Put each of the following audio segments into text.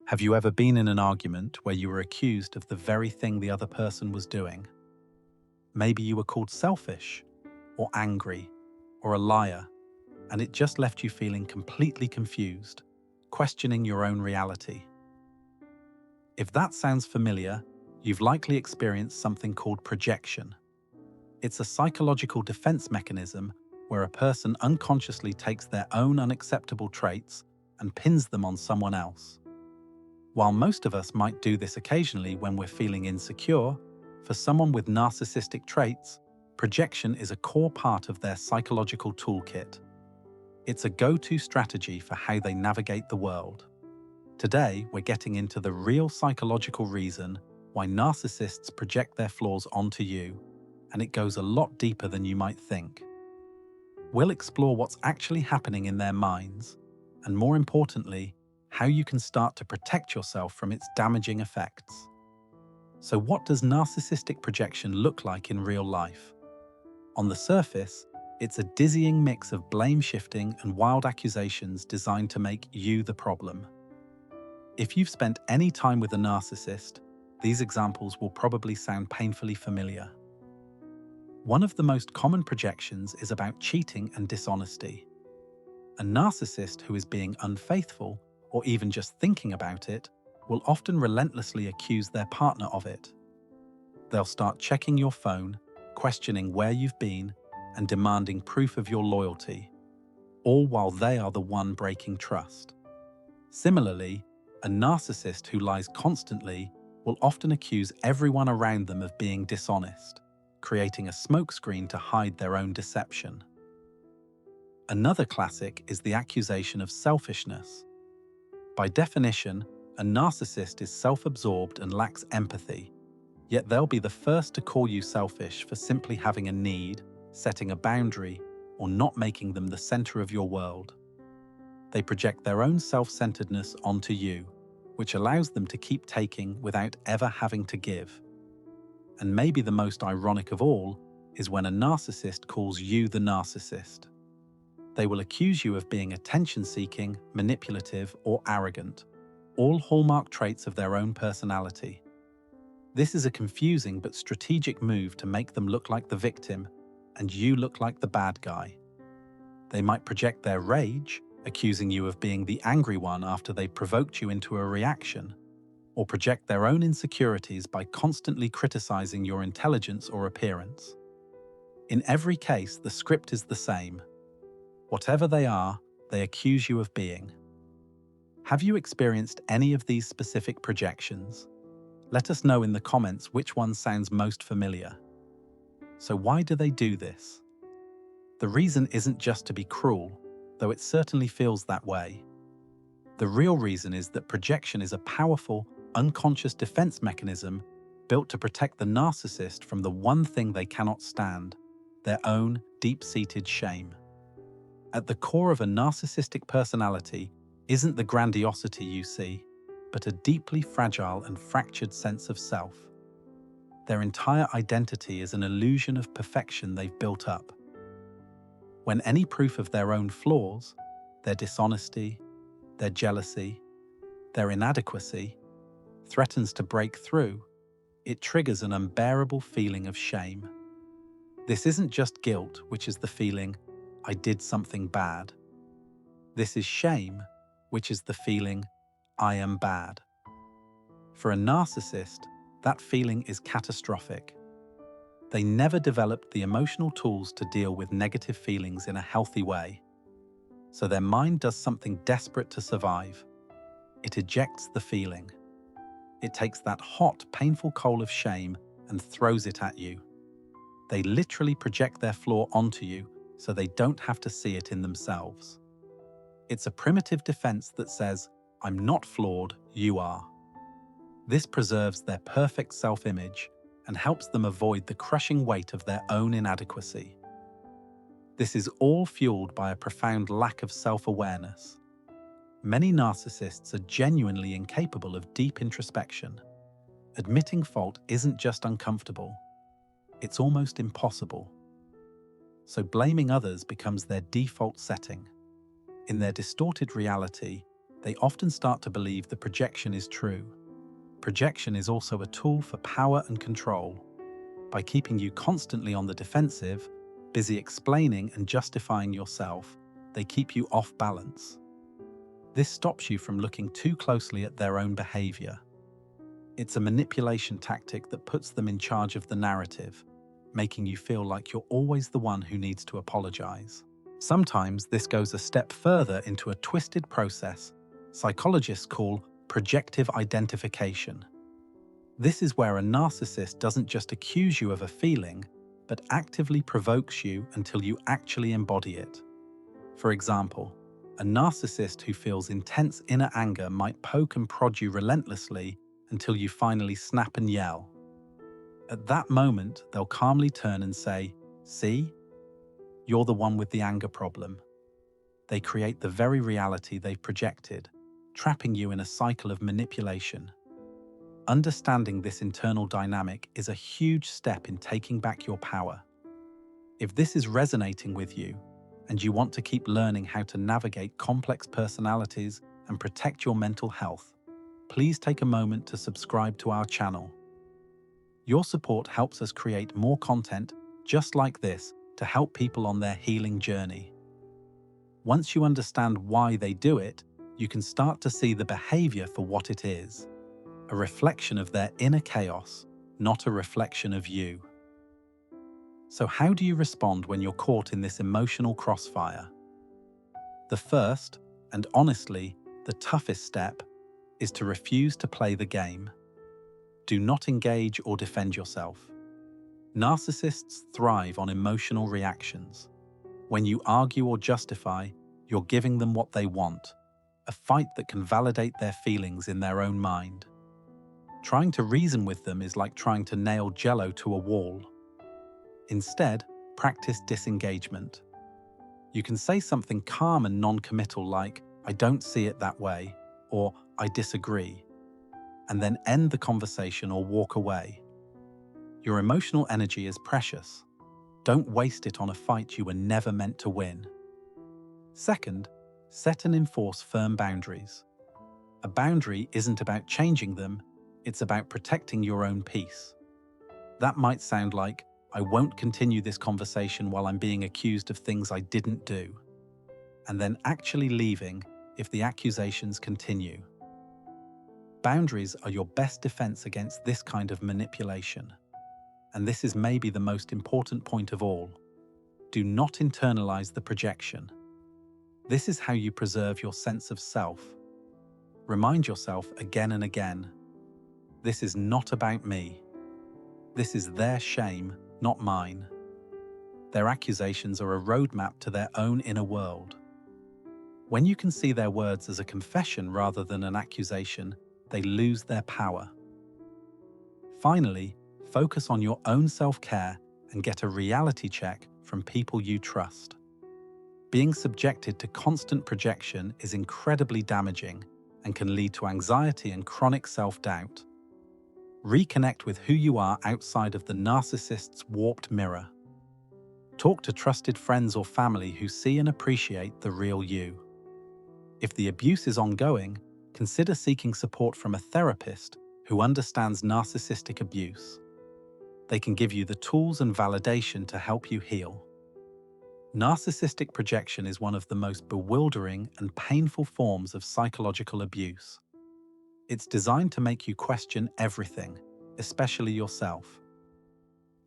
Have you ever been in an argument where you were accused of the very thing the other person was doing? Maybe you were called selfish, or angry, or a liar, and it just left you feeling completely confused, questioning your own reality. If that sounds familiar, you've likely experienced something called projection. It's a psychological defense mechanism where a person unconsciously takes their own unacceptable traits and pins them on someone else. While most of us might do this occasionally when we're feeling insecure, for someone with narcissistic traits, projection is a core part of their psychological toolkit. It's a go-to strategy for how they navigate the world. Today, we're getting into the real psychological reason why narcissists project their flaws onto you, and it goes a lot deeper than you might think. We'll explore what's actually happening in their minds, and more importantly, how you can start to protect yourself from its damaging effects. So what does narcissistic projection look like in real life? On the surface, it's a dizzying mix of blame shifting and wild accusations designed to make you the problem. If you've spent any time with a narcissist, these examples will probably sound painfully familiar. One of the most common projections is about cheating and dishonesty. A narcissist who is being unfaithful, or even just thinking about it, will often relentlessly accuse their partner of it. They'll start checking your phone, questioning where you've been, and demanding proof of your loyalty, all while they are the one breaking trust. Similarly, a narcissist who lies constantly will often accuse everyone around them of being dishonest, creating a smokescreen to hide their own deception. Another classic is the accusation of selfishness. By definition, a narcissist is self-absorbed and lacks empathy, yet they'll be the first to call you selfish for simply having a need, setting a boundary, or not making them the center of your world. They project their own self-centeredness onto you, which allows them to keep taking without ever having to give. And maybe the most ironic of all is when a narcissist calls you the narcissist. They will accuse you of being attention-seeking, manipulative, or arrogant, all hallmark traits of their own personality. This is a confusing but strategic move to make them look like the victim, and you look like the bad guy. They might project their rage, accusing you of being the angry one after they provoked you into a reaction, or project their own insecurities by constantly criticizing your intelligence or appearance. In every case, the script is the same. Whatever they are, they accuse you of being. Have you experienced any of these specific projections? Let us know in the comments which one sounds most familiar. So why do they do this? The reason isn't just to be cruel, though it certainly feels that way. The real reason is that projection is a powerful, unconscious defense mechanism built to protect the narcissist from the one thing they cannot stand, their own deep-seated shame. At the core of a narcissistic personality isn't the grandiosity you see, but a deeply fragile and fractured sense of self. Their entire identity is an illusion of perfection they've built up. When any proof of their own flaws, their dishonesty, their jealousy, their inadequacy, threatens to break through, it triggers an unbearable feeling of shame. This isn't just guilt, which is the feeling, I did something bad. This is shame, which is the feeling, I am bad. For a narcissist, that feeling is catastrophic. They never developed the emotional tools to deal with negative feelings in a healthy way. So their mind does something desperate to survive. It ejects the feeling. It takes that hot, painful coal of shame and throws it at you. They literally project their flaw onto you so they don't have to see it in themselves. It's a primitive defense that says, I'm not flawed, you are. This preserves their perfect self-image and helps them avoid the crushing weight of their own inadequacy. This is all fueled by a profound lack of self-awareness. Many narcissists are genuinely incapable of deep introspection. Admitting fault isn't just uncomfortable, it's almost impossible. So blaming others becomes their default setting. In their distorted reality, they often start to believe the projection is true. Projection is also a tool for power and control. By keeping you constantly on the defensive, busy explaining and justifying yourself, they keep you off balance. This stops you from looking too closely at their own behavior. It's a manipulation tactic that puts them in charge of the narrative, making you feel like you're always the one who needs to apologize. Sometimes this goes a step further into a twisted process psychologists call projective identification. This is where a narcissist doesn't just accuse you of a feeling, but actively provokes you until you actually embody it. For example, a narcissist who feels intense inner anger might poke and prod you relentlessly until you finally snap and yell. At that moment, they'll calmly turn and say, "See? You're the one with the anger problem." They create the very reality they've projected, trapping you in a cycle of manipulation. Understanding this internal dynamic is a huge step in taking back your power. If this is resonating with you, and you want to keep learning how to navigate complex personalities and protect your mental health, please take a moment to subscribe to our channel. Your support helps us create more content just like this to help people on their healing journey. Once you understand why they do it, you can start to see the behavior for what it is, a reflection of their inner chaos, not a reflection of you. So how do you respond when you're caught in this emotional crossfire? The first, and honestly, the toughest step, is to refuse to play the game. Do not engage or defend yourself. Narcissists thrive on emotional reactions. When you argue or justify, you're giving them what they want, a fight that can validate their feelings in their own mind. Trying to reason with them is like trying to nail jello to a wall. Instead, practice disengagement. You can say something calm and non-committal like, "I don't see it that way," or "I disagree," and then end the conversation or walk away. Your emotional energy is precious. Don't waste it on a fight you were never meant to win. Second, set and enforce firm boundaries. A boundary isn't about changing them, it's about protecting your own peace. That might sound like, "I won't continue this conversation while I'm being accused of things I didn't do," and then actually leaving if the accusations continue. Boundaries are your best defense against this kind of manipulation. And this is maybe the most important point of all. Do not internalize the projection. This is how you preserve your sense of self. Remind yourself again and again, this is not about me. This is their shame, not mine. Their accusations are a roadmap to their own inner world. When you can see their words as a confession rather than an accusation, they lose their power. Finally, focus on your own self-care and get a reality check from people you trust. Being subjected to constant projection is incredibly damaging and can lead to anxiety and chronic self-doubt. Reconnect with who you are outside of the narcissist's warped mirror. Talk to trusted friends or family who see and appreciate the real you. If the abuse is ongoing, consider seeking support from a therapist who understands narcissistic abuse. They can give you the tools and validation to help you heal. Narcissistic projection is one of the most bewildering and painful forms of psychological abuse. It's designed to make you question everything, especially yourself.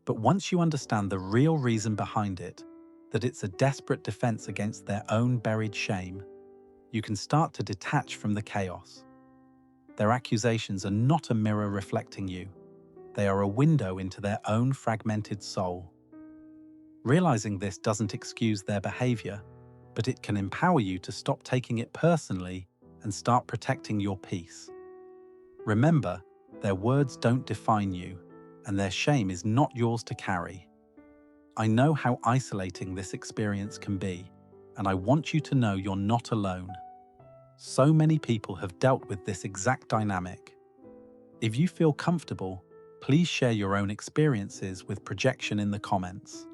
But once you understand the real reason behind it, that it's a desperate defense against their own buried shame, you can start to detach from the chaos. Their accusations are not a mirror reflecting you. They are a window into their own fragmented soul. Realizing this doesn't excuse their behavior, but it can empower you to stop taking it personally and start protecting your peace. Remember, their words don't define you, and their shame is not yours to carry. I know how isolating this experience can be, and I want you to know you're not alone. So many people have dealt with this exact dynamic. If you feel comfortable, please share your own experiences with projection in the comments.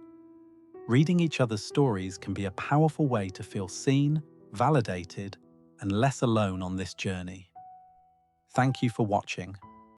Reading each other's stories can be a powerful way to feel seen, validated, and less alone on this journey. Thank you for watching.